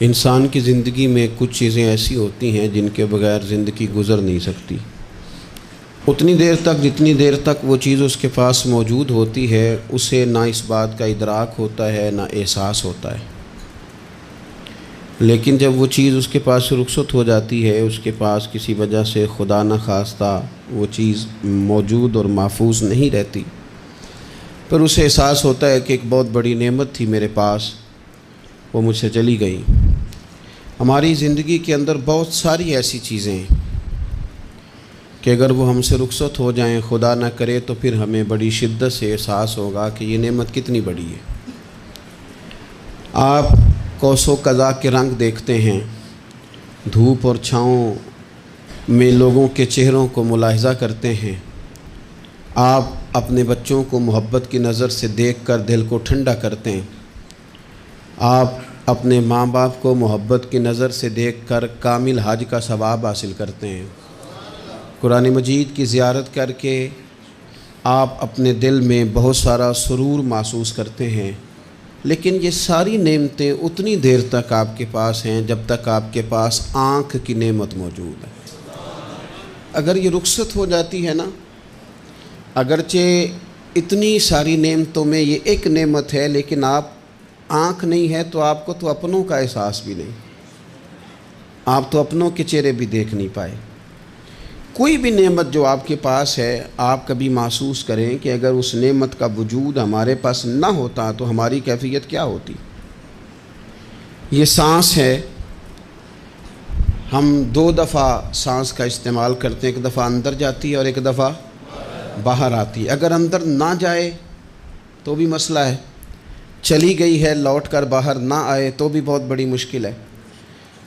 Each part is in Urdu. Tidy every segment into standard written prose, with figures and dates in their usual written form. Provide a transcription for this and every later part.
انسان کی زندگی میں کچھ چیزیں ایسی ہوتی ہیں جن کے بغیر زندگی گزر نہیں سکتی۔ اتنی دیر تک جتنی دیر تک وہ چیز اس کے پاس موجود ہوتی ہے اسے نہ اس بات کا ادراک ہوتا ہے نہ احساس ہوتا ہے، لیکن جب وہ چیز اس کے پاس سے رخصت ہو جاتی ہے، اس کے پاس کسی وجہ سے خدا نہ خواستہ وہ چیز موجود اور محفوظ نہیں رہتی، پھر اسے احساس ہوتا ہے کہ ایک بہت بڑی نعمت تھی میرے پاس، وہ مجھ سے چلی گئی۔ ہماری زندگی کے اندر بہت ساری ایسی چیزیں ہیں کہ اگر وہ ہم سے رخصت ہو جائیں، خدا نہ کرے، تو پھر ہمیں بڑی شدت سے احساس ہوگا کہ یہ نعمت کتنی بڑی ہے۔ آپ قوس و قزح کے رنگ دیکھتے ہیں، دھوپ اور چھاؤں میں لوگوں کے چہروں کو ملاحظہ کرتے ہیں، آپ اپنے بچوں کو محبت کی نظر سے دیکھ کر دل کو ٹھنڈا کرتے ہیں، آپ اپنے ماں باپ کو محبت کی نظر سے دیکھ کر کامل حج کا ثواب حاصل کرتے ہیں، قرآن مجید کی زیارت کر کے آپ اپنے دل میں بہت سارا سرور محسوس کرتے ہیں، لیکن یہ ساری نعمتیں اتنی دیر تک آپ کے پاس ہیں جب تک آپ کے پاس آنکھ کی نعمت موجود ہے۔ اگر یہ رخصت ہو جاتی ہے نا، اگرچہ اتنی ساری نعمتوں میں یہ ایک نعمت ہے، لیکن آپ آنکھ نہیں ہے تو آپ کو تو اپنوں کا احساس بھی نہیں، آپ تو اپنوں کے چہرے بھی دیکھ نہیں پائے۔ کوئی بھی نعمت جو آپ کے پاس ہے، آپ کبھی محسوس کریں کہ اگر اس نعمت کا وجود ہمارے پاس نہ ہوتا تو ہماری کیفیت کیا ہوتی۔ یہ سانس ہے، ہم دو دفعہ سانس کا استعمال کرتے ہیں، ایک دفعہ اندر جاتی ہے اور ایک دفعہ باہر آتی ہے۔ اگر اندر نہ جائے تو بھی مسئلہ ہے، چلی گئی ہے لوٹ کر باہر نہ آئے تو بھی بہت بڑی مشکل ہے۔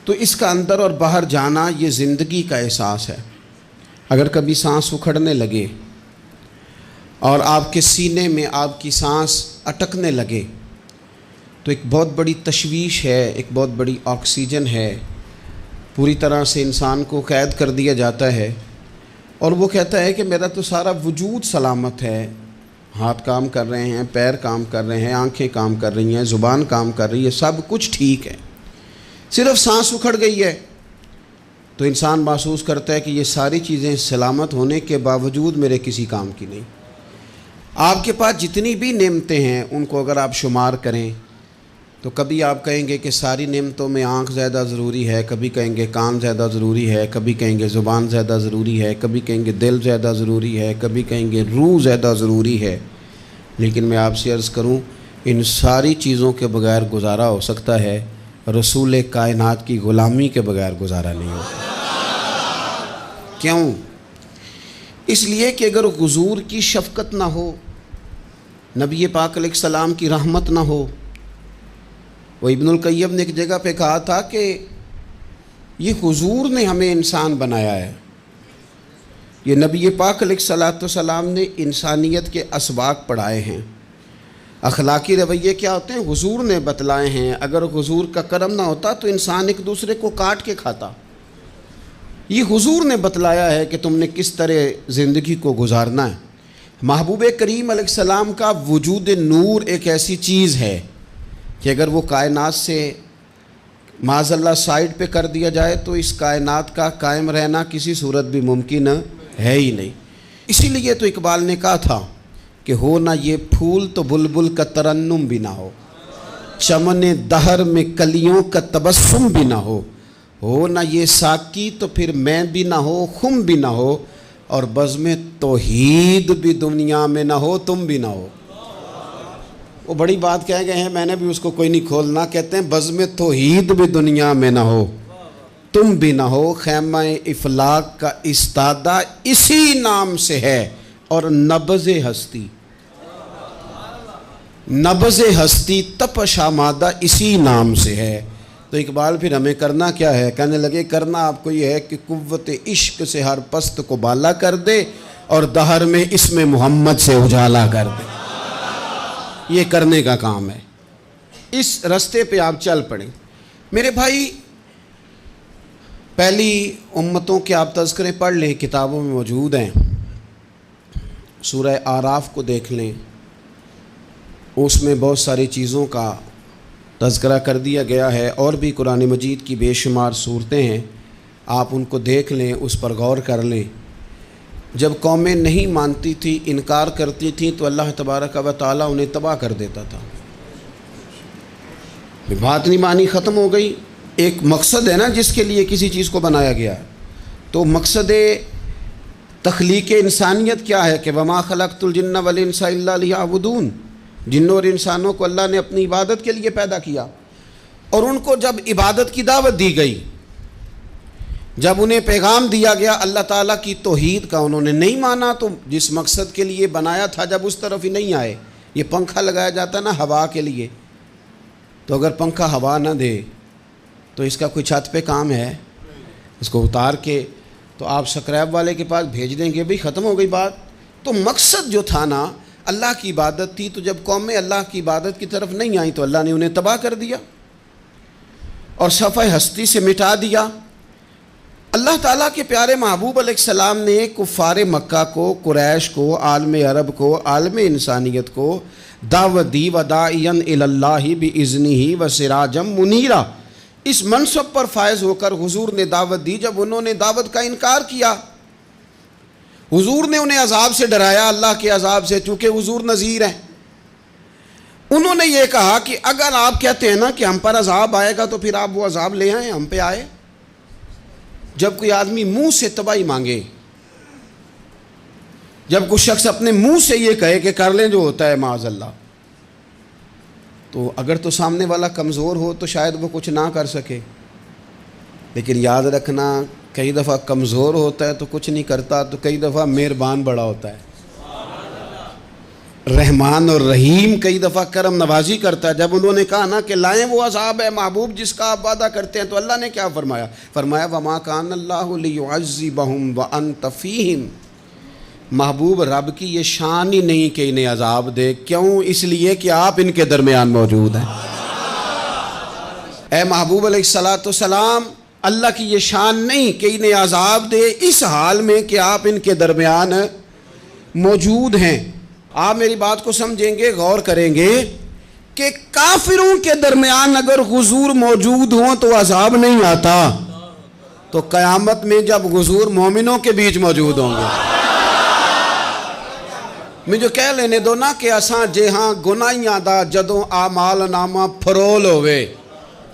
تو اس کا اندر اور باہر جانا یہ زندگی کا احساس ہے۔ اگر کبھی سانس اکھڑنے لگے اور آپ کے سینے میں آپ کی سانس اٹکنے لگے تو ایک بہت بڑی تشویش ہے، ایک بہت بڑی آکسیجن ہے، پوری طرح سے انسان کو قید کر دیا جاتا ہے، اور وہ کہتا ہے کہ میرا تو سارا وجود سلامت ہے، ہاتھ کام کر رہے ہیں، پیر کام کر رہے ہیں، آنکھیں کام کر رہی ہیں، زبان کام کر رہی ہے، سب کچھ ٹھیک ہے، صرف سانس اکھڑ گئی ہے۔ تو انسان محسوس کرتا ہے کہ یہ ساری چیزیں سلامت ہونے کے باوجود میرے کسی کام کی نہیں۔ آپ کے پاس جتنی بھی نعمتیں ہیں ان کو اگر آپ شمار کریں تو کبھی آپ کہیں گے کہ ساری نعمتوں میں آنکھ زیادہ ضروری ہے، کبھی کہیں گے کان زیادہ ضروری ہے، کبھی کہیں گے زبان زیادہ ضروری ہے، کبھی کہیں گے دل زیادہ ضروری ہے، کبھی کہیں گے روح زیادہ ضروری ہے، لیکن میں آپ سے عرض کروں ان ساری چیزوں کے بغیر گزارا ہو سکتا ہے، رسول کائنات کی غلامی کے بغیر گزارا نہیں ہوتا۔ کیوں؟ اس لیے کہ اگر حضور کی شفقت نہ ہو، نبی پاک علیہ السلام کی رحمت نہ ہو، وہ ابن القیم نے ایک جگہ پہ کہا تھا کہ یہ حضور نے ہمیں انسان بنایا ہے، یہ نبی پاک علیہ السلام نے انسانیت کے اسباق پڑھائے ہیں، اخلاقی رویے کیا ہوتے ہیں حضور نے بتلائے ہیں، اگر حضور کا کرم نہ ہوتا تو انسان ایک دوسرے کو کاٹ کے کھاتا۔ یہ حضور نے بتلایا ہے کہ تم نے کس طرح زندگی کو گزارنا ہے۔ محبوب کریم علیہ السلام کا وجود نور ایک ایسی چیز ہے کہ اگر وہ کائنات سے معاذ اللہ سائڈ پہ کر دیا جائے تو اس کائنات کا قائم رہنا کسی صورت بھی ممکن ہے ہی نہیں۔ اسی لیے تو اقبال نے کہا تھا کہ ہو نہ یہ پھول تو بلبل کا ترنم بھی نہ ہو، چمن دہر میں کلیوں کا تبسم بھی نہ ہو نہ یہ ساقی تو پھر میں بھی نہ ہو، خم بھی نہ ہو، اور بزم توحید بھی دنیا میں نہ ہو، تم بھی نہ ہو۔ وہ بڑی بات کہہ گئے ہیں، میں نے بھی اس کو کوئی نہیں کھولنا، کہتے ہیں بزم توحید بھی دنیا میں نہ ہو، تم بھی نہ ہو، خیمہ افلاق کا استادہ اسی نام سے ہے، اور نبض ہستی تپش آمادہ اسی نام سے ہے۔ تو اقبال پھر ہمیں کرنا کیا ہے؟ کہنے لگے کرنا آپ کو یہ ہے کہ قوت عشق سے ہر پست کو بالا کر دے اور دہر میں اسم محمد سے اجالا کر دے۔ یہ کرنے کا کام ہے، اس رستے پہ آپ چل پڑیں۔ میرے بھائی، پہلی امتوں کے آپ تذکرے پڑھ لیں، کتابوں میں موجود ہیں، سورہ اعراف کو دیکھ لیں، اس میں بہت ساری چیزوں کا تذکرہ کر دیا گیا ہے، اور بھی قرآن مجید کی بے شمار صورتیں ہیں، آپ ان کو دیکھ لیں، اس پر غور کر لیں۔ جب قومیں نہیں مانتی تھی، انکار کرتی تھیں، تو اللہ تبارک و تعالیٰ انہیں تباہ کر دیتا تھا۔ بات نہیں مانی، ختم ہو گئی۔ ایک مقصد ہے نا جس کے لیے کسی چیز کو بنایا گیا ہے، تو مقصد تخلیق انسانیت کیا ہے کہ وما خلقت الجن والانس الا لیعبدون، جنوں اور انسانوں کو اللہ نے اپنی عبادت کے لیے پیدا کیا، اور ان کو جب عبادت کی دعوت دی گئی، جب انہیں پیغام دیا گیا اللہ تعالیٰ کی توحید کا، انہوں نے نہیں مانا، تو جس مقصد کے لیے بنایا تھا جب اس طرف ہی نہیں آئے۔ یہ پنکھا لگایا جاتا نا ہوا کے لیے، تو اگر پنکھا ہوا نہ دے تو اس کا کوئی چھت پہ کام ہے؟ اس کو اتار کے تو آپ سکریب والے کے پاس بھیج دیں گے، بھئی ختم ہو گئی بات۔ تو مقصد جو تھا نا اللہ کی عبادت تھی، تو جب قومیں اللہ کی عبادت کی طرف نہیں آئیں تو اللہ نے انہیں تباہ کر دیا اور صفحہ ہستی سے مٹا دیا۔ اللہ تعالیٰ کے پیارے محبوب علیہ السلام نے کفار مکہ کو، قریش کو، عالم عرب کو، عالم انسانیت کو دعوت دی، وداعیا الی اللہ باذنہ وسراجا منیرا۔ اس منصب پر فائز ہو کر حضور نے دعوت دی۔ جب انہوں نے دعوت کا انکار کیا، حضور نے انہیں عذاب سے ڈرایا، اللہ کے عذاب سے، چونکہ حضور نذیر ہیں۔ انہوں نے یہ کہا کہ اگر آپ کہتے ہیں نا کہ ہم پر عذاب آئے گا تو پھر آپ وہ عذاب لے آئیں، ہم پہ آئے۔ جب کوئی آدمی منہ سے تباہی مانگے، جب کوئی شخص اپنے منہ سے یہ کہے کہ کر لیں جو ہوتا ہے معاذ اللہ، تو اگر تو سامنے والا کمزور ہو تو شاید وہ کچھ نہ کر سکے، لیکن یاد رکھنا کئی دفعہ کمزور ہوتا ہے تو کچھ نہیں کرتا، تو کئی دفعہ مہربان بڑا ہوتا ہے، رحمان اور رحیم کئی دفعہ کرم نوازی کرتا ہے۔ جب انہوں نے کہا نا کہ لائیں وہ عذاب ہے محبوب جس کا آپ وعدہ کرتے ہیں، تو اللہ نے کیا فرمایا؟ فرمایا وما کان اللہ لیعذبہم وانت فیہم۔ محبوب رب کی یہ شان ہی نہیں کہ انہیں عذاب دے، کیوں؟ اس لیے کہ آپ ان کے درمیان موجود ہیں۔ اے محبوب علیہ السلام، اللہ کی یہ شان نہیں کہ انہیں عذاب دے اس حال میں کہ آپ ان کے درمیان موجود ہیں۔ آپ میری بات کو سمجھیں گے، غور کریں گے کہ کافروں کے درمیان اگر حضور موجود ہوں تو عذاب نہیں آتا، تو قیامت میں جب حضور مومنوں کے بیچ موجود ہوں گے، مجھے کہہ لینے دو نا کہ اساں جہاں گناہیاں دا جدوں اعمال نامہ پھرول ہوئے،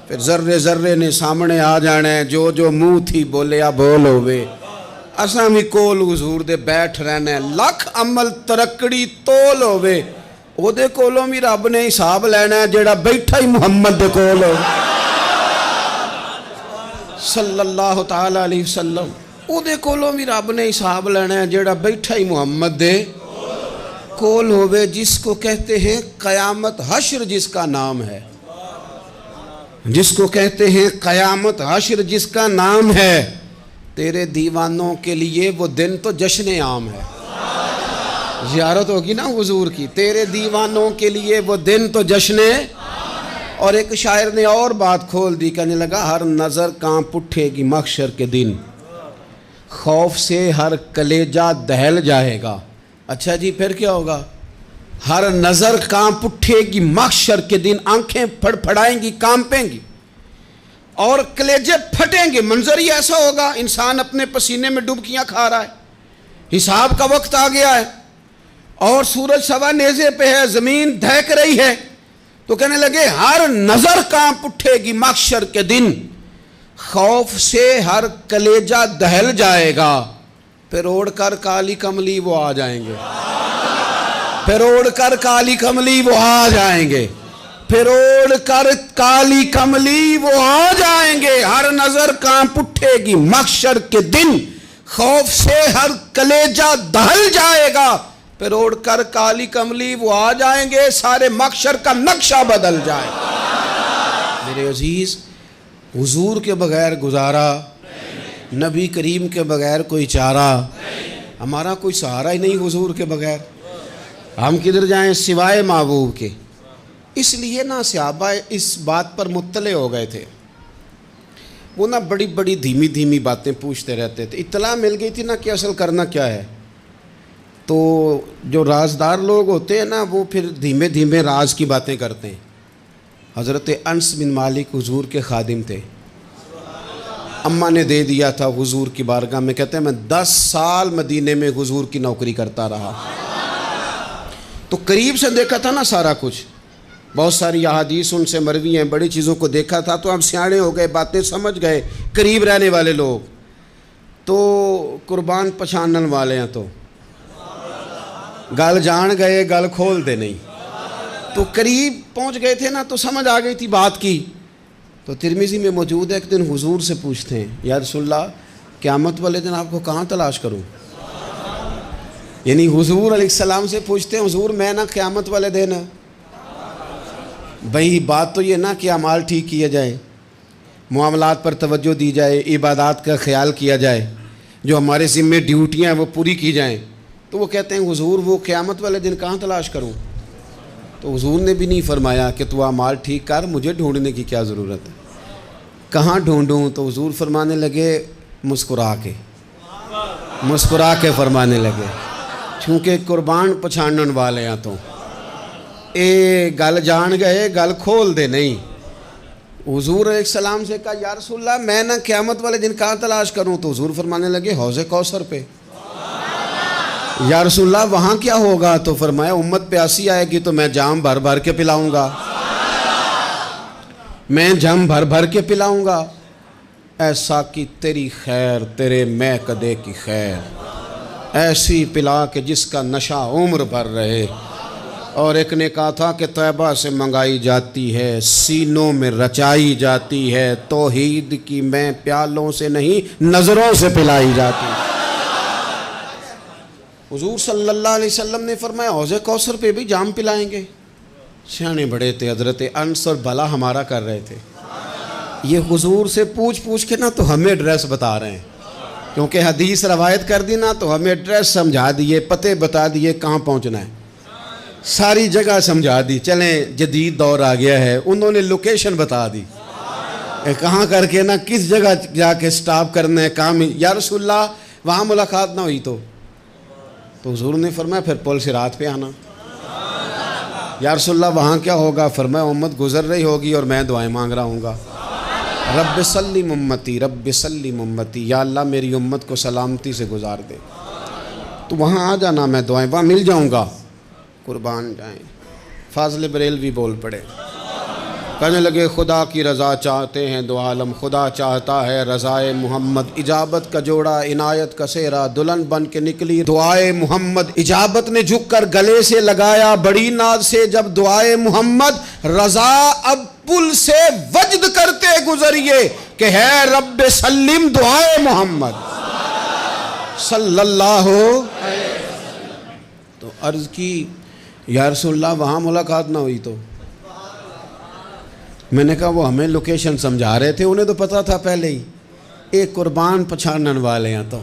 پھر ذرے ذرے نے سامنے آ جانا ہے، جو جو منہ تھی بولیا بول ہوئے، اساں بھی کول حضور دے بیٹھ رہنا ہے، لکھ عمل ترکڑی تول ہوئے، او دے کولوں بھی رب نے حساب لینا ہے جیڑا بیٹھا ہی محمد دے کول ہو صلی اللہ تعالیٰ علیہ وسلم، او دے کولوں بھی رب نے حساب لینا ہے جیڑا بیٹھا ہی محمد دے کول ہوئے، جس کو کہتے ہیں قیامت حشر، جس کا نام ہے، جس کو کہتے ہیں قیامت حشر، جس کا نام ہے۔ تیرے دیوانوں کے لیے وہ دن تو جشن عام ہے، زیارت ہوگی نا حضور کی، تیرے دیوانوں کے لیے وہ دن تو جشن۔ اور ایک شاعر نے اور بات کھول دی، کہنے لگا ہر نظر کانپ اٹھے گی محشر کے دن، خوف سے ہر کلیجہ دہل جائے گا۔ اچھا جی پھر کیا ہوگا؟ ہر نظر کانپ اٹھے گی محشر کے دن، آنکھیں پھڑ پھڑائیں گی، کانپیں گی اور کلیجے پھٹیں گے۔ منظر ہی ایسا ہوگا، انسان اپنے پسینے میں ڈبکیاں کھا رہا ہے، حساب کا وقت آ گیا ہے اور سورج سوا نیزے پہ ہے، زمین دہک رہی ہے، تو کہنے لگے ہر نظر کانپ اٹھے گی محشر کے دن، خوف سے ہر کلیجہ دہل جائے گا، پھر اوڑھ کر کالی کملی وہ آ جائیں گے، پھر اوڑھ کر کالی کملی وہ آ جائیں گے، پھر اوڑھ کر کالی کملی وہ آ جائیں گے، ہر نظر کانپ اٹھے گی محشر کے دن، خوف سے ہر کلیجہ دہل جائے گا، پھر اوڑھ کر کالی کملی وہ آ جائیں گے، سارے محشر کا نقشہ بدل جائے گا۔ میرے عزیز، حضور کے بغیر گزارا، نبی کریم کے بغیر کوئی چارہ، ہمارا کوئی سہارا ہی نہیں حضور کے بغیر، ہم کدھر جائیں سوائے محبوب کے۔ اس لیے نا صحابہ اس بات پر مطلع ہو گئے تھے، وہ نا بڑی بڑی دھیمی دھیمی باتیں پوچھتے رہتے تھے، اطلاع مل گئی تھی نا کہ اصل کرنا کیا ہے، تو جو رازدار لوگ ہوتے ہیں نا وہ پھر دھیمے دھیمے راز کی باتیں کرتے ہیں، حضرت انس بن مالک حضور کے خادم تھے، اماں نے دے دیا تھا حضور کی بارگاہ میں، کہتے ہیں میں 10 سال مدینے میں حضور کی نوکری کرتا رہا، تو قریب سے دیکھا تھا نا سارا کچھ، بہت ساری احادیث ان سے مروی ہیں، بڑی چیزوں کو دیکھا تھا، تو ہم سیانے ہو گئے، باتیں سمجھ گئے، قریب رہنے والے لوگ تو قربان پچھانن والے ہیں، تو گل جان گئے گل کھول دے نہیں، تو قریب پہنچ گئے تھے نا، تو سمجھ آ گئی تھی بات کی۔ تو ترمذی میں موجود ہے، ایک دن حضور سے پوچھتے ہیں یا رسول اللہ قیامت والے دن آپ کو کہاں تلاش کروں؟ یعنی حضور علیہ السلام سے پوچھتے ہیں حضور میں نا قیامت والے دن، بھئی بات تو یہ نا کہ اعمال ٹھیک کیا جائے، معاملات پر توجہ دی جائے، عبادات کا خیال کیا جائے، جو ہمارے ذمے ڈیوٹیاں ہیں وہ پوری کی جائیں، تو وہ کہتے ہیں حضور وہ قیامت والے دن کہاں تلاش کروں؟ تو حضور نے بھی نہیں فرمایا کہ تو اعمال ٹھیک کر، مجھے ڈھونڈنے کی کیا ضرورت ہے، کہاں ڈھونڈوں؟ تو حضور فرمانے لگے مسکرا کے فرمانے لگے، چونکہ قربان پچھانن والے ہیں، تو اے گل جان گئے گل کھول دے نہیں۔ حضور علیہ السلام سے کہا یا رسول اللہ میں نہ قیامت والے دن کہاں تلاش کروں؟ تو حضور فرمانے لگے حوض کوثر پہ۔ یا رسول اللہ وہاں کیا ہوگا؟ تو فرمایا امت پیاسی آئے گی تو میں جام بھر بھر کے پلاؤں گا، میں جام بھر بھر کے پلاؤں گا، ایسا کی تیری خیر تیرے میں کدے کی خیر، ایسی پلا کہ جس کا نشہ عمر بھر رہے۔ اور ایک نے کہا تھا کہ طیبہ سے منگائی جاتی ہے، سینوں میں رچائی جاتی ہے، توحید کی میں پیالوں سے نہیں نظروں سے پلائی جاتی ہے۔ حضور صلی اللہ علیہ وسلم نے فرمایا حوض کوثر پہ بھی جام پلائیں گے؟ سیانے بڑے تھے حضرت انس، اور بھلا ہمارا کر رہے تھے۔ یہ حضور سے پوچھ کے نا تو ہمیں ایڈریس بتا رہے ہیں، کیونکہ حدیث روایت کر دی نا تو ہمیں ایڈریس سمجھا دیے، پتے بتا دیے کہاں پہنچنا ہے، ساری جگہ سمجھا دی۔ چلیں جدید دور آ گیا ہے، انہوں نے لوکیشن بتا دی، کہاں کر کے نا کس جگہ جا کے سٹاپ کرنا ہے کام۔ یا رسول اللہ وہاں ملاقات نہ ہوئی تو حضور نے فرمایا پھر پل صراط پہ آنا۔ یا رسول اللہ وہاں کیا ہوگا؟ فرمایا امت گزر رہی ہوگی اور میں دعائیں مانگ رہا ہوں گا، رب سلم امتی رب سلم امتی، یا اللہ میری امت کو سلامتی سے گزار دے، تو وہاں آ جانا، میں دعائیں وہاں مل جاؤں گا، قربان جائیں۔ فاضل بریلوی بول پڑے، کہنے لگے خدا کی رضا چاہتے ہیں دو عالم، خدا چاہتا ہے رضائے محمد، اجابت کا جوڑا عنایت کا سہرا، دلہن بن کے نکلی دعائے محمد، اجابت نے جھک کر گلے سے لگایا بڑی ناز سے جب دعائے محمد، رضا اب پل سے وجد کرتے گزریے کہ ہے رب سلم دعائے محمد صلی اللہ علیہ وسلم۔ تو عرض کی یا رسول اللہ وہاں ملاقات نہ ہوئی تو؟ میں نے کہا وہ ہمیں لوکیشن سمجھا رہے تھے، انہیں تو پتا تھا پہلے ہی، ایک قربان پچھانن والے ہیں، تو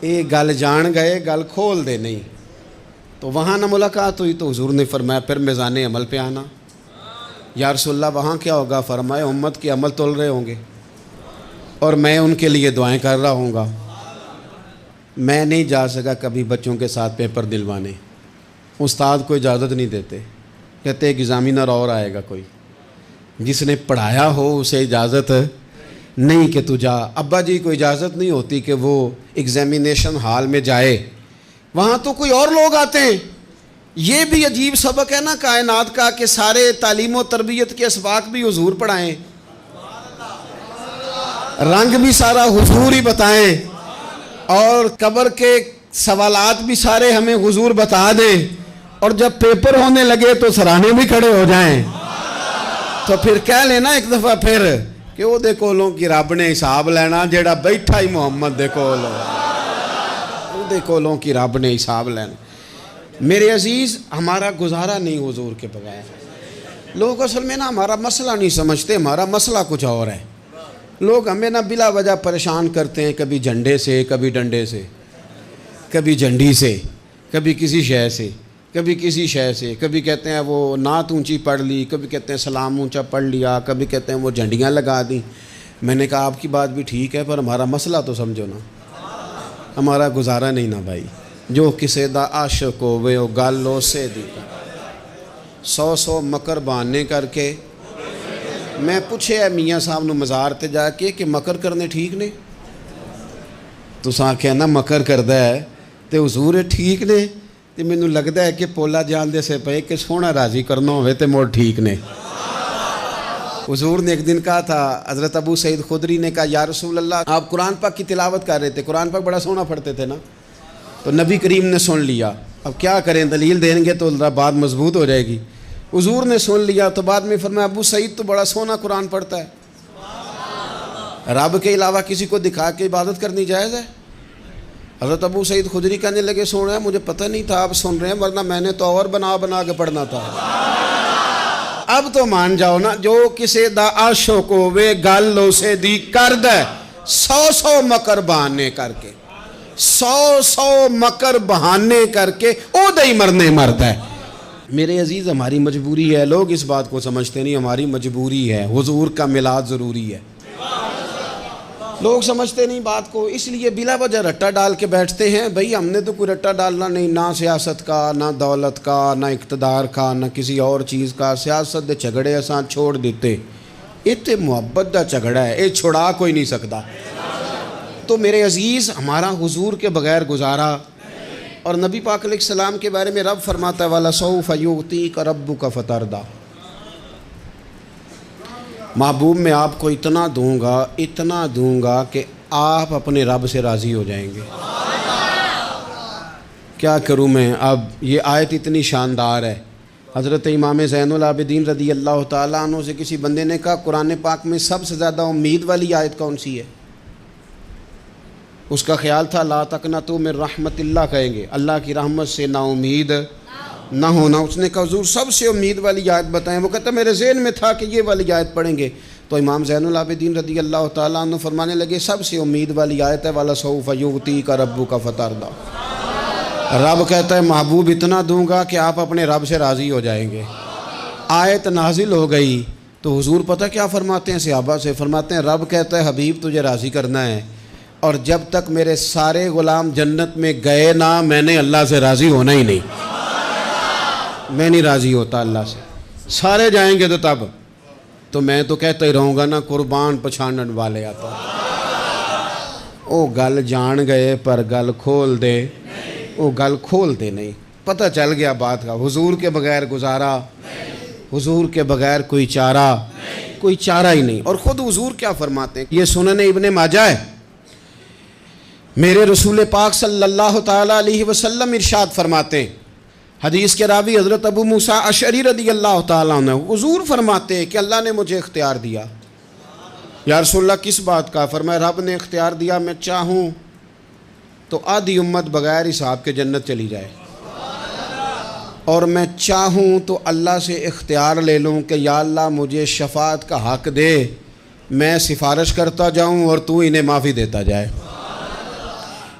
ایک گل جان گئے گل کھول دے نہیں، تو وہاں نہ ملاقات ہوئی تو حضور نے فرمایا پھر میزان عمل پہ آنا۔ یا رسول اللہ وہاں کیا ہوگا؟ فرمایا امت کے عمل تول رہے ہوں گے اور میں ان کے لیے دعائیں کر رہا ہوں گا۔ میں نہیں جا سکا کبھی بچوں کے ساتھ پیپر دلوانے، استاد کو اجازت نہیں دیتے، کہتے ایگزامینر اور آئے گا کوئی، جس نے پڑھایا ہو اسے اجازت نہیں کہ تو جا۔ ابا جی کو اجازت نہیں ہوتی کہ وہ ایگزامینیشن ہال میں جائے، وہاں تو کوئی اور لوگ آتے ہیں۔ یہ بھی عجیب سبق ہے نا کائنات کا کہ سارے تعلیم و تربیت کے اسباق بھی حضور پڑھائیں، رنگ بھی سارا حضور ہی بتائیں، اور قبر کے سوالات بھی سارے ہمیں حضور بتا دیں، اور جب پیپر ہونے لگے تو سرانے بھی کھڑے ہو جائیں، تو پھر کہہ لینا ایک دفعہ پھر کہ وہ دے کولوں کی رب نے حساب لینا، جیڑا بیٹھا ہی محمد دے کول، وہ دے کولوں کی رب نے حساب لینا۔ میرے عزیز ہمارا گزارا نہیں حضور کے بغیر۔ لوگ اصل میں نا ہمارا مسئلہ نہیں سمجھتے، ہمارا مسئلہ کچھ اور ہے۔ لوگ ہمیں نا بلا وجہ پریشان کرتے ہیں، کبھی جھنڈے سے، کبھی ڈنڈے سے، کبھی جھنڈی سے، کبھی کسی شے سے، کبھی کسی شے سے، کبھی کہتے ہیں وہ نعت اونچی پڑھ لی، کبھی کہتے ہیں سلام اونچا پڑھ لیا، کبھی کہتے ہیں وہ جھنڈیاں لگا دیں۔ میں نے کہا آپ کی بات بھی ٹھیک ہے، پر ہمارا مسئلہ تو سمجھو نا، ہمارا گزارا نہیں نا بھائی۔ جو کسے دا عاشق ہووے او گل اسے دی، 100 مکر بہانے کر کے میں پوچھے میاں صاحب نو مزار تے جا کے کہ مکر کرنے ٹھیک نے؟ تساں آکھیا نا مکر کردا ہے تے حضور ٹھیک نے؟ تے مینوں لگدا ہے کہ پولا جان دے سے پئے کہ سونا راضی کرنا ہوئے تے موڑ ٹھیک نے۔ حضور نے ایک دن کہا تھا، حضرت ابو سعید خدری نے کہا یا رسول اللہ آپ قرآن پاک کی تلاوت کر رہے تھے، قرآن پاک بڑا سونا پڑھتے تھے نا، تو نبی کریم نے سن لیا، اب کیا کریں دلیل دیں گے تو بات مضبوط ہو جائے گی۔ حضور نے سن لیا تو بعد میں فرمایا ابو سعید تو بڑا سونا قرآن پڑھتا ہے، رب کے علاوہ کسی کو دکھا کے عبادت کرنی جائز ہے؟ حضرت ابو سعید خدری کہنے لگے سن رہے ہیں مجھے پتہ نہیں تھا آپ سن رہے ہیں، ورنہ میں نے تو اور بنا بنا کے پڑھنا تھا۔ اب تو مان جاؤ نا، جو کسے دا عاشق ہوئے گل اسے دی کرد ہے، 100 مکر بہانے کر کے 100 مکر بہانے کر کے او دہی مرنے مرد ہے۔ میرے عزیز ہماری مجبوری ہے، لوگ اس بات کو سمجھتے نہیں، ہماری مجبوری ہے، حضور کا میلاد ضروری ہے، لوگ سمجھتے نہیں بات کو، اس لیے بلا وجہ رٹا ڈال کے بیٹھتے ہیں۔ بھئی ہم نے تو کوئی رٹا ڈالنا نہیں، نہ سیاست کا، نہ دولت کا، نہ اقتدار کا، نہ کسی اور چیز کا۔ سیاست دے جھگڑے اساں چھوڑ دیتے، اتنے محبت دا جھگڑا ہے، یہ چھڑا کوئی نہیں سکتا۔ تو میرے عزیز ہمارا حضور کے بغیر گزارا، اور نبی پاک علیہ السلام کے بارے میں رب فرماتا ہے وَلَسَوْفَ يُعْطِيكَ رَبُّكَ فَتَرْضَىٰ، محبوب میں آپ کو اتنا دوں گا کہ آپ اپنے رب سے راضی ہو جائیں گے۔ کیا کروں میں اب، یہ آیت اتنی شاندار ہے۔ حضرت امام زین العابدین رضی اللہ تعالیٰ عنہ سے کسی بندے نے کہا قرآن پاک میں سب سے زیادہ امید والی آیت کون سی ہے؟ اس کا خیال تھا لا تقنطوا من رحمت اللہ کہیں گے، اللہ کی رحمت سے نا امید نہ ہونا۔ اس نے کہا حضور سب سے امید والی آیت بتائیں، وہ کہتا میرے ذہن میں تھا کہ یہ والی آیت پڑھیں گے۔ تو امام زین العابدین رضی اللہ تعالیٰ عنہ فرمانے لگے سب سے امید والی آیت ہے وَلَسَوْفَ يُعْطِيكَ رَبُّكَ فَتَرْضَىٰ، رب کہتا ہے محبوب اتنا دوں گا کہ آپ اپنے رب سے راضی ہو جائیں گے۔ آیت نازل ہو گئی تو حضور پتہ کیا فرماتے ہیں صحابہ سے؟ فرماتے ہیں رب کہتا ہے حبیب تجھے راضی کرنا ہے، اور جب تک میرے سارے غلام جنت میں گئے نہ میں نے اللہ سے راضی ہونا ہی نہیں، میں نہیں راضی ہوتا اللہ سے، سارے جائیں گے تو تب تو میں تو کہتا ہی رہوں گا نا قربان پچھانن والے آتا، او گل جان گئے پر گل کھول دے، او گل کھول دے نہیں، پتہ چل گیا بات کا، حضور کے بغیر گزارا، حضور کے بغیر کوئی چارہ ہی نہیں۔ اور خود حضور کیا فرماتے ہیں، یہ سنن ابن ماجہ ہے، میرے رسول پاک صلی اللہ تعالیٰ علیہ وسلم ارشاد فرماتے ہیں، حدیث کے راوی حضرت ابو موسیٰ اشعری رضی اللہ تعالیٰ عنہ، حضور فرماتے ہیں کہ اللہ نے مجھے اختیار دیا۔ یا رسول اللہ کس بات کا؟ فرمایا رب نے اختیار دیا میں چاہوں تو آدھی امت بغیر حساب کے جنت چلی جائے، اور میں چاہوں تو اللہ سے اختیار لے لوں کہ یا اللہ مجھے شفاعت کا حق دے، میں سفارش کرتا جاؤں اور تو انہیں معافی دیتا جائے،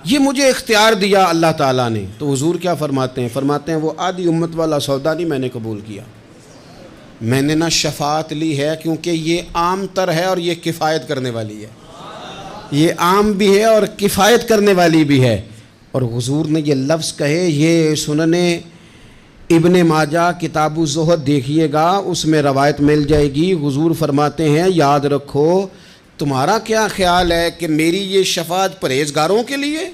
یہ مجھے اختیار دیا اللہ تعالیٰ نے۔ تو حضور کیا فرماتے ہیں؟ فرماتے ہیں وہ آدھی امت والا سودا نہیں میں نے قبول کیا، میں نے نہ شفاعت لی ہے کیونکہ یہ عام تر ہے اور یہ کفایت کرنے والی ہے، یہ عام بھی ہے اور کفایت کرنے والی بھی ہے۔ اور حضور نے یہ لفظ کہے، یہ سنن ابن ماجہ کتاب الزہد دیکھیے گا، اس میں روایت مل جائے گی۔ حضور فرماتے ہیں یاد رکھو تمہارا کیا خیال ہے کہ میری یہ شفاعت پرہیزگاروں کے لیے؟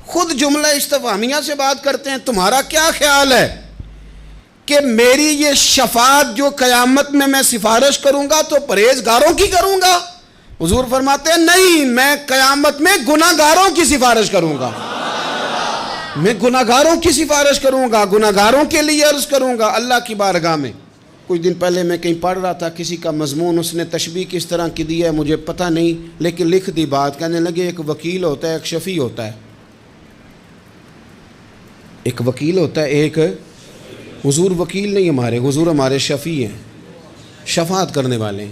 خود جملہ استفہامیہ سے بات کرتے ہیں، تمہارا کیا خیال ہے کہ میری یہ شفاعت جو قیامت میں میں سفارش کروں گا تو پرہیزگاروں کی کروں گا؟ حضور فرماتے ہیں نہیں، میں قیامت میں گناہ گاروں کی سفارش کروں گا، میں گناہ گاروں کی سفارش کروں گا، گناہ گاروں کے لیے عرض کروں گا اللہ کی بارگاہ میں۔ کچھ دن پہلے میں کہیں پڑھ رہا تھا کسی کا مضمون، اس نے تشبیہ کس طرح کی دی ہے مجھے پتہ نہیں، لیکن لکھ دی بات، کہنے لگے ایک وکیل ہوتا ہے ایک شفیع ہوتا ہے، ایک وکیل ہوتا ہے ایک، حضور وکیل نہیں ہمارے، حضور ہمارے شفیع ہیں، شفاعت کرنے والے ہیں۔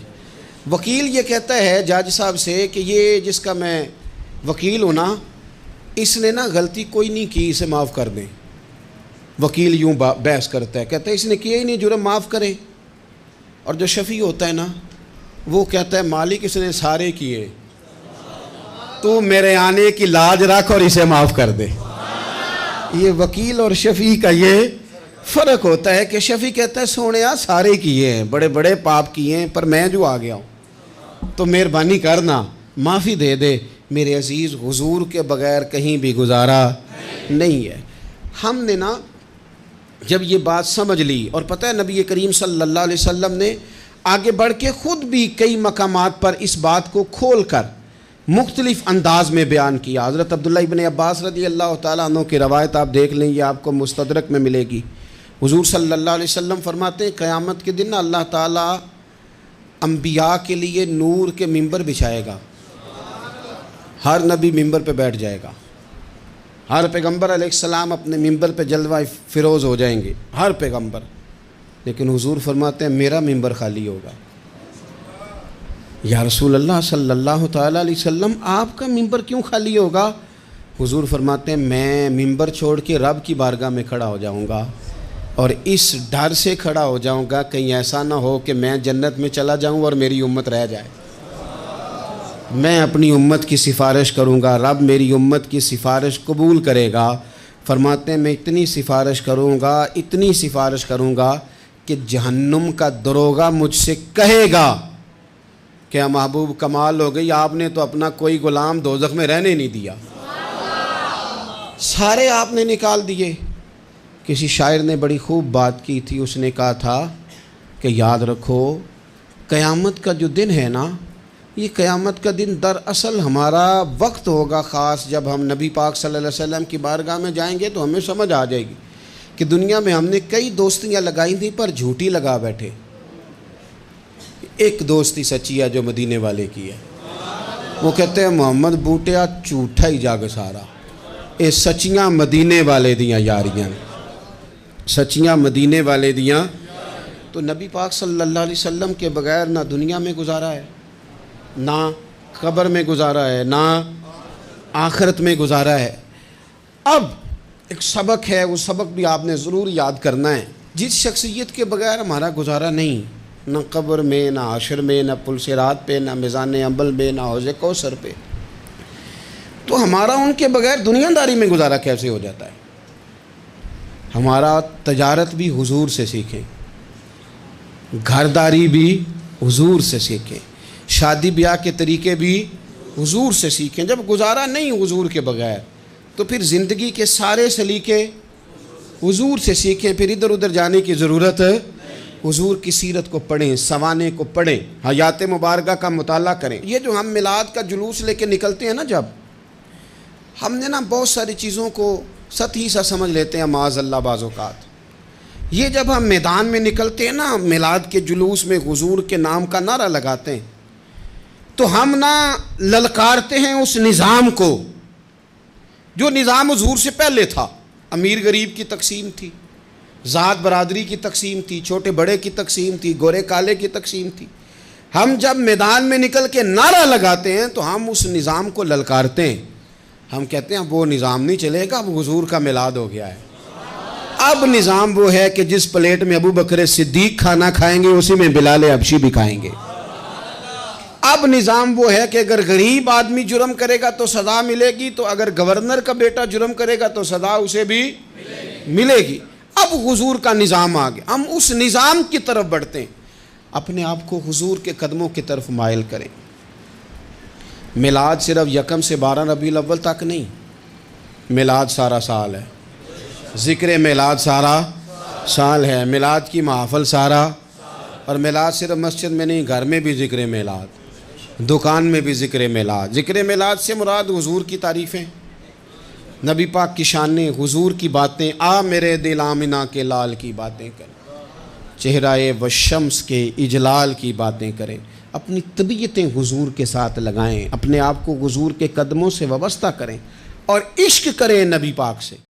وکیل یہ کہتا ہے جج صاحب سے کہ یہ جس کا میں وکیل ہوں نا اس نے نا غلطی کوئی نہیں کی، اسے معاف کر دیں۔ وکیل یوں بحث کرتا ہے، کہتا ہے اس نے کیا ہی نہیں، جرم معاف کریں۔ اور جو شفیع ہوتا ہے نا وہ کہتا ہے مالک اس نے سارے کیے، تو میرے آنے کی لاج رکھ اور اسے معاف کر دے۔ یہ وکیل اور شفیع کا یہ فرق ہوتا ہے کہ شفیع کہتا ہے سونے سارے کیے ہیں، بڑے بڑے پاپ کیے ہیں، پر میں جو آ گیا ہوں تو مہربانی کرنا معافی دے دے۔ میرے عزیز، حضور کے بغیر کہیں بھی گزارا نہیں ہے۔ ہم نے نا جب یہ بات سمجھ لی، اور پتہ ہے نبی کریم صلی اللہ علیہ وسلم نے آگے بڑھ کے خود بھی کئی مقامات پر اس بات کو کھول کر مختلف انداز میں بیان کیا۔ حضرت عبداللہ ابن عباس رضی اللہ تعالیٰ عنہ کی روایت آپ دیکھ لیں، یہ آپ کو مستدرک میں ملے گی۔ حضور صلی اللہ علیہ وسلم فرماتے ہیں قیامت کے دن اللہ تعالیٰ انبیاء کے لیے نور کے ممبر بچھائے گا، ہر نبی ممبر پہ بیٹھ جائے گا، ہر پیغمبر علیہ السلام اپنے ممبر پہ جلوہ فروز ہو جائیں گے، ہر پیغمبر۔ لیکن حضور فرماتے ہیں میرا ممبر خالی ہوگا۔ یا رسول اللہ صلی اللہ تعالیٰ علیہ وسلم آپ کا ممبر کیوں خالی ہوگا؟ حضور فرماتے ہیں میں ممبر چھوڑ کے رب کی بارگاہ میں کھڑا ہو جاؤں گا، اور اس ڈر سے کھڑا ہو جاؤں گا کہیں ایسا نہ ہو کہ میں جنت میں چلا جاؤں اور میری امت رہ جائے۔ میں اپنی امت کی سفارش کروں گا، رب میری امت کی سفارش قبول کرے گا۔ فرماتے ہیں میں اتنی سفارش کروں گا، اتنی سفارش کروں گا کہ جہنم کا دروغہ مجھ سے کہے گا کہ محبوب کمال ہو گئی، آپ نے تو اپنا کوئی غلام دوزخ میں رہنے نہیں دیا، سارے آپ نے نکال دیے۔ کسی شاعر نے بڑی خوب بات کی تھی، اس نے کہا تھا کہ یاد رکھو قیامت کا جو دن ہے نا، یہ قیامت کا دن دراصل ہمارا وقت ہوگا خاص، جب ہم نبی پاک صلی اللہ علیہ وسلم کی بارگاہ میں جائیں گے تو ہمیں سمجھ آ جائے گی کہ دنیا میں ہم نے کئی دوستیاں لگائی تھیں پر جھوٹی لگا بیٹھے، ایک دوستی سچی ہے جو مدینے والے کی ہے۔ وہ کہتے ہیں محمد بوٹیا جھوٹا ہی جاگ سارا، اے سچیاں مدینے والے دیاں یاریاں، سچیاں مدینے والے دیاں۔ تو نبی پاک صلی اللہ علیہ وسلم کے بغیر نہ دنیا میں گزارا ہے، نہ قبر میں گزارا ہے، نہ آخرت میں گزارا ہے۔ اب ایک سبق ہے، وہ سبق بھی آپ نے ضرور یاد کرنا ہے۔ جس شخصیت کے بغیر ہمارا گزارا نہیں، نہ قبر میں، نہ حشر میں، نہ پل صراط پہ، نہ میزان عمل میں، نہ حوض کوثر پہ، تو ہمارا ان کے بغیر دنیا داری میں گزارا کیسے ہو جاتا ہے؟ ہمارا تجارت بھی حضور سے سیکھیں، گھرداری بھی حضور سے سیکھیں، شادی بیاہ کے طریقے بھی حضور سے سیکھیں۔ جب گزارا نہیں حضور کے بغیر تو پھر زندگی کے سارے سلیقے حضور سے سیکھیں، پھر ادھر ادھر جانے کی ضرورت ہے۔ حضور کی سیرت کو پڑھیں، سوانے کو پڑھیں، حیات مبارکہ کا مطالعہ کریں۔ یہ جو ہم میلاد کا جلوس لے کے نکلتے ہیں نا، جب ہم نے نا بہت ساری چیزوں کو سطحی سا سمجھ لیتے ہیں معاذ اللہ بعض اوقات۔ یہ جب ہم میدان میں نکلتے ہیں نا، میلاد کے جلوس میں حضور کے نام کا نعرہ لگاتے ہیں، تو ہم نا للکارتے ہیں اس نظام کو جو نظام حضور سے پہلے تھا۔ امیر غریب کی تقسیم تھی، ذات برادری کی تقسیم تھی، چھوٹے بڑے کی تقسیم تھی، گورے کالے کی تقسیم تھی۔ ہم جب میدان میں نکل کے نعرہ لگاتے ہیں تو ہم اس نظام کو للکارتے ہیں۔ ہم کہتے ہیں وہ نظام نہیں چلے گا، اب حضور کا میلاد ہو گیا ہے۔ اب نظام وہ ہے کہ جس پلیٹ میں ابو بکر صدیق کھانا کھائیں گے اسی میں بلال حبشی بھی کھائیں گے۔ اب نظام وہ ہے کہ اگر غریب آدمی جرم کرے گا تو سزا ملے گی، تو اگر گورنر کا بیٹا جرم کرے گا تو سزا اسے بھی ملے گی۔ اب حضور کا نظام آ گیا، ہم اس نظام کی طرف بڑھتے ہیں۔ اپنے آپ کو حضور کے قدموں کی طرف مائل کریں۔ میلاد صرف 1 سے 12 ربیع الاول تک نہیں، میلاد سارا سال ہے، ذکر میلاد سارا سال ہے، میلاد کی محفل سارا، اور میلاد صرف مسجد میں نہیں، گھر میں بھی ذکر میلاد، دکان میں بھی ذکر میلاد۔ ذکر میلاد سے مراد حضور کی تعریفیں، نبی پاک کی شانیں، حضور کی باتیں، آ میرے دل آمنہ کے لال کی باتیں کریں، چہرہ والشمس کے اجلال کی باتیں کریں، اپنی طبیعتیں حضور کے ساتھ لگائیں، اپنے آپ کو حضور کے قدموں سے وابستہ کریں اور عشق کریں نبی پاک سے۔